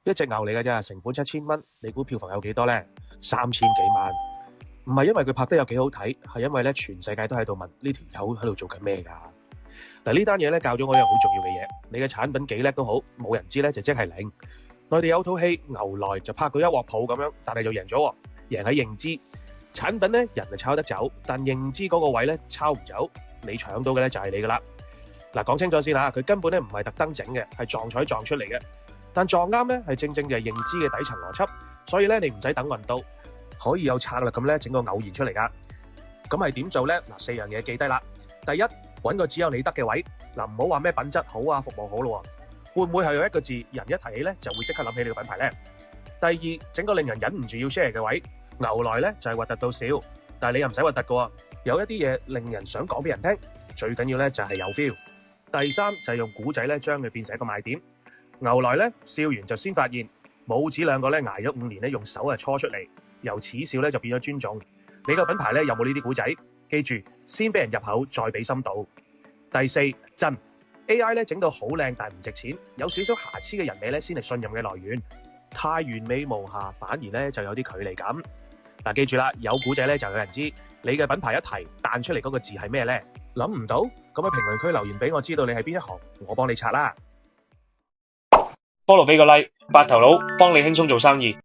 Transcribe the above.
一隻牛嚟嘅啫，成本7000蚊，你估票房有幾多呢？3000幾萬。唔係因為佢拍得有幾好睇，係因為咧全世界都喺度問呢條友喺度做緊咩㗎？嗱，呢單嘢咧教咗我一樣好重要嘅嘢，你嘅產品幾叻都好，冇人知咧就即係零。內地有套戲《牛來》就拍到一鑊泡咁樣，但係就贏咗喎，贏喺認知。產品咧人係抄得走，但認知嗰個位咧抄唔走，你搶到嘅咧就係你㗎啦。嗱，講清楚先啦，佢根本咧唔係特登整嘅，係撞彩撞出嚟嘅。但撞啱咧係正正就係認知嘅底層邏輯，所以咧你唔使等運到，可以有策略咁咧整個偶然出嚟㗎。咁係點做咧？嗱，4樣嘢記低啦。第一，揾個只有你得嘅位。嗱，唔好話咩品質好啊，服務好咯。會唔會係有一個字，人一提起咧就會即刻諗起你個品牌咧？第二，整個令人忍唔住要 share 嘅位。牛來咧就係核突到笑，但係你又唔使核突㗎喎。有一啲嘢令人想講俾人聽，最緊要咧就係有 feel。第三就係用古仔咧將佢變成一個賣點。牛來咧笑完就先發現，母子兩個咧捱咗5年咧用手啊搓出嚟，由恥笑咧就變咗尊重。你個品牌咧有冇呢啲古仔？記住，先俾人入口，再俾深度。第四，真 AI 咧整到好靚，但係唔值錢，有少少瑕疵嘅人味咧先係信任嘅來源。太完美無瑕，反而咧就有啲距離感。嗱，記住啦，有古仔咧就有人知。你嘅品牌一提彈出嚟嗰個字係咩咧？諗唔到？咁喺評論區留言俾我知道你係邊一行，我幫你拆啦。菠蘿俾個 like，白頭佬幫你輕鬆做生意。